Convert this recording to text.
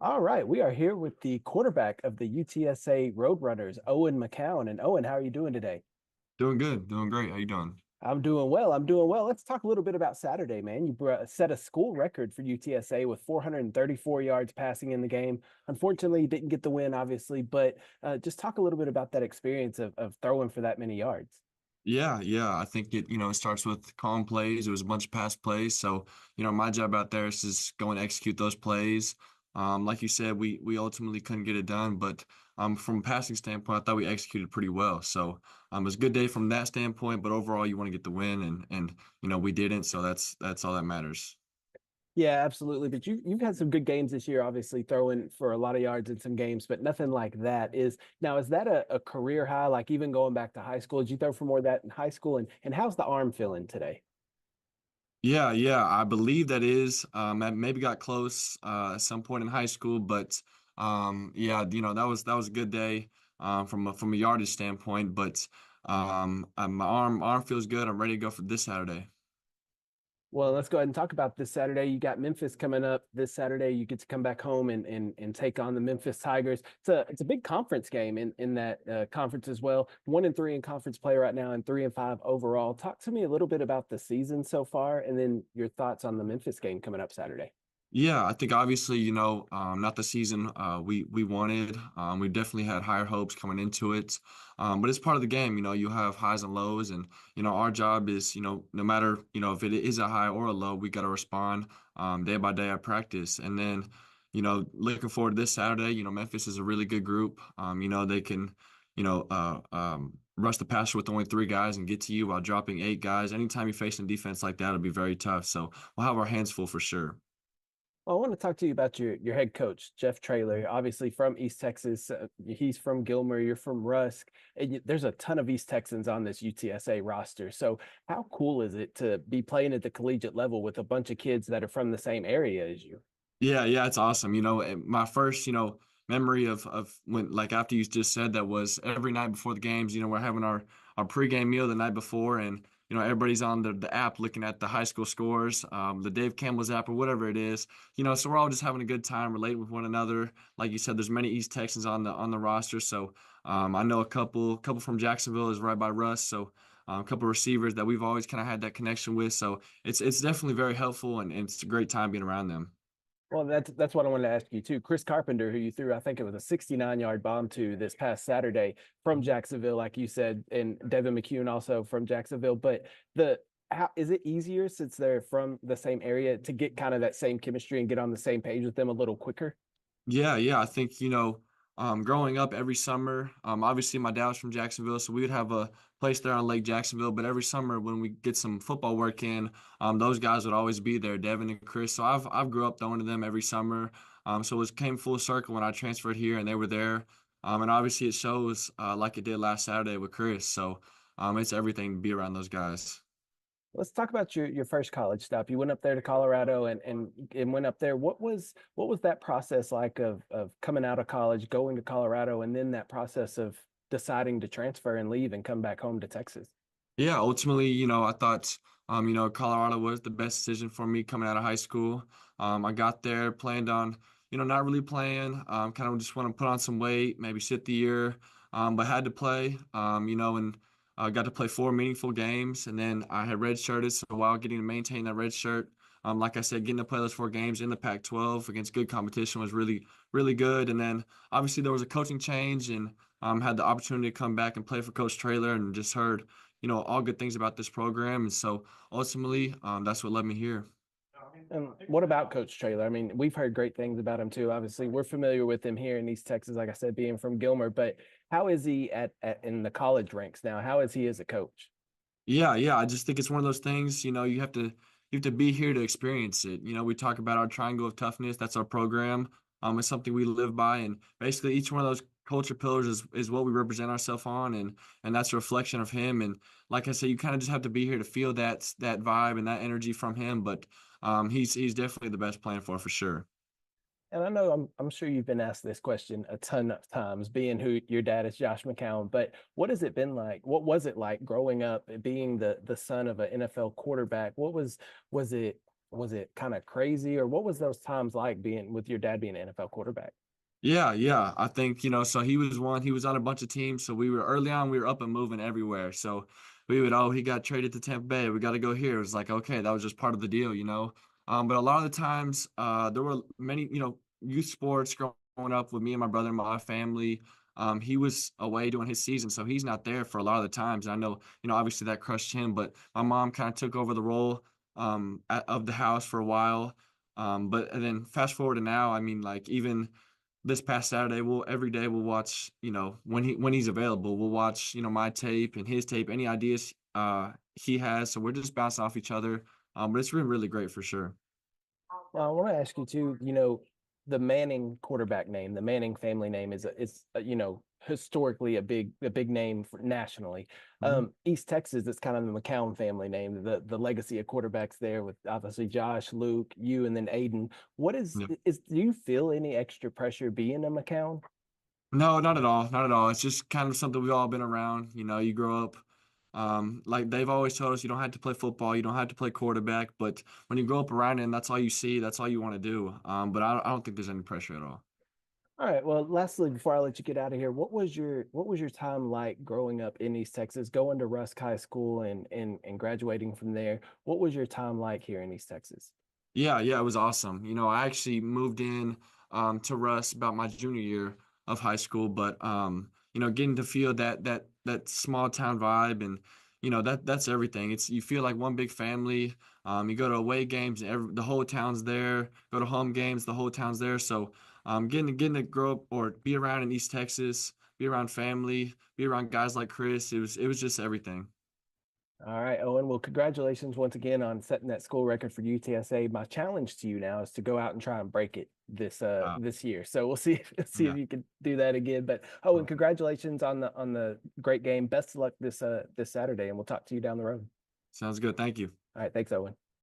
All right, we are here with the quarterback of the UTSA Roadrunners, Owen McCown. And Owen, how are you doing today? Doing good, doing great. How you doing? I'm doing well. I'm doing well. Let's talk a little bit about Saturday, man. You set a school record for UTSA with 434 yards passing in the game. Unfortunately, you didn't get the win, obviously, but just talk a little bit about that experience of throwing for that many yards. Yeah. I think it starts with calm plays. It was a bunch of pass plays. So, my job out there is just go and execute those plays. Like you said, we ultimately couldn't get it done, but from a passing standpoint, I thought we executed pretty well. So, it was a good day from that standpoint, but overall you want to get the win and we didn't, so that's all that matters. Yeah, absolutely. But you've had some good games this year, obviously throwing for a lot of yards in some games, but nothing like that. Is that a career high? Like even going back to high school, did you throw for more of that in high school? And how's the arm feeling today? Yeah, I believe that is. I maybe got close at some point in high school, but yeah, that was a good day from a yardage standpoint. But my arm feels good. I'm ready to go for this Saturday. Well, let's go ahead and talk about this Saturday. You got Memphis coming up this Saturday. You get to come back home and take on the Memphis Tigers. It's a big conference game in that conference as well. 1-3 in conference play right now, and 3-5 overall. Talk to me a little bit about the season so far, and then your thoughts on the Memphis game coming up Saturday. Yeah, I think obviously, not the season we wanted. We definitely had higher hopes coming into it. But it's part of the game, you have highs and lows and our job is, no matter, if it is a high or a low, we got to respond day by day at practice. And then, looking forward to this Saturday, Memphis is a really good group. They can, rush the passer with only three guys and get to you while dropping eight guys. Anytime you face a defense like that, it'll be very tough. So we'll have our hands full for sure. Well, I want to talk to you about your head coach, Jeff Traylor, obviously from East Texas. He's from Gilmer, you're from Rusk, and there's a ton of East Texans on this UTSA roster. So, how cool is it to be playing at the collegiate level with a bunch of kids that are from the same area as you? Yeah, it's awesome. My first, memory of when like after you just said that was every night before the games, we're having our pregame meal the night before and everybody's on the app looking at the high school scores, the Dave Campbell's app or whatever it is. So we're all just having a good time, relating with one another. Like you said, there's many East Texans on the roster. So I know a couple from Jacksonville is right by Russ. So a couple receivers that we've always kind of had that connection with. So it's definitely very helpful and it's a great time being around them. Well, that's what I wanted to ask you too. Chris Carpenter, who you threw, I think it was a 69-yard bomb to this past Saturday from Jacksonville, like you said, and Devin McCown also from Jacksonville. But the how is it easier since they're from the same area to get kind of that same chemistry and get on the same page with them a little quicker? Yeah. I think, growing up every summer, obviously my dad was from Jacksonville, so we would have a place there on Lake Jacksonville. But every summer when we get some football work in, those guys would always be there, Devin and Chris. So I've grew up throwing to them every summer. So it was came full circle when I transferred here and they were there. And obviously it shows like it did last Saturday with Chris. So it's everything to be around those guys. Let's talk about your first college stop. You went up there to Colorado and went up there. What was that process like of coming out of college, going to Colorado, and then that process of deciding to transfer and leave and come back home to Texas? Yeah, ultimately, I thought, Colorado was the best decision for me coming out of high school. I got there, planned on, not really playing, kind of just want to put on some weight, maybe sit the year, but had to play, and got to play four meaningful games. And then I had redshirted, so while getting to maintain that red shirt, like I said, getting to play those four games in the Pac-12 against good competition was really, really good. And then obviously there was a coaching change and had the opportunity to come back and play for Coach Traylor and just heard all good things about this program. And so ultimately, that's what led me here. And what about Coach Traylor? I mean, we've heard great things about him too. Obviously, we're familiar with him here in East Texas, like I said, being from Gilmer. But how is he at in the college ranks now? How is he as a coach? Yeah. I just think it's one of those things, you have to be here to experience it. We talk about our triangle of toughness. That's our program. It's something we live by. And basically each one of those culture pillars is what we represent ourselves on. And that's a reflection of him. And like I said, you kind of just have to be here to feel that vibe and that energy from him. But he's definitely the best plan for sure. And I know I'm sure you've been asked this question a ton of times, being who your dad is, Josh McCown. But what has it been like? What was it like growing up, being the son of an NFL quarterback? Was it Was it kind of crazy, or what was those times like being with your dad being an NFL quarterback? Yeah, yeah. I think, so he was on a bunch of teams. So we were early on, we were up and moving everywhere. So he got traded to Tampa Bay. We got to go here. It was like, okay, that was just part of the deal. But a lot of the times, there were many, youth sports growing up with me and my brother and my family. He was away doing his season, so he's not there for a lot of the times. And I know, obviously that crushed him, but my mom kind of took over the role, of the house for a while. But and then fast forward to now, I mean, like even this past Saturday, we'll every day we'll watch, when he's available, we'll watch, my tape and his tape, any ideas he has. So we're just bouncing off each other. But it's been really great for sure. Well, I want to ask you too, the Manning quarterback name, the Manning family name historically a big name nationally. Mhm. East Texas, it's kind of the McCown family name, the legacy of quarterbacks there with obviously Josh, Luke, you, and then Aiden. What is Yeah. is do you feel any extra pressure being a McCown? No, not at all. Not at all. It's just kind of something we've all been around. You grow up, like they've always told us, you don't have to play football, you don't have to play quarterback, but when you grow up around it and that's all you see, that's all you want to do. But I don't think there's any pressure at all. All right. Well, lastly, before I let you get out of here, what was your time like growing up in East Texas, going to Rusk High School and graduating from there? What was your time like here in East Texas? Yeah, yeah, it was awesome. I actually moved in to Russ about my junior year of high school, but getting to feel that small town vibe and that's everything. It's you feel like one big family. You go to away games, and the whole town's there. Go to home games, the whole town's there. So getting to grow up or be around in East Texas, be around family, be around guys like Chris, it was just everything. All right, Owen. Well, congratulations once again on setting that school record for UTSA. My challenge to you now is to go out and try and break it Uh, this year. So we'll see see if yeah, you can do that again. But Owen, uh, congratulations on the great game. Best of luck this Saturday, and we'll talk to you down the road. sounds good. Thank you. All right, thanks, Owen.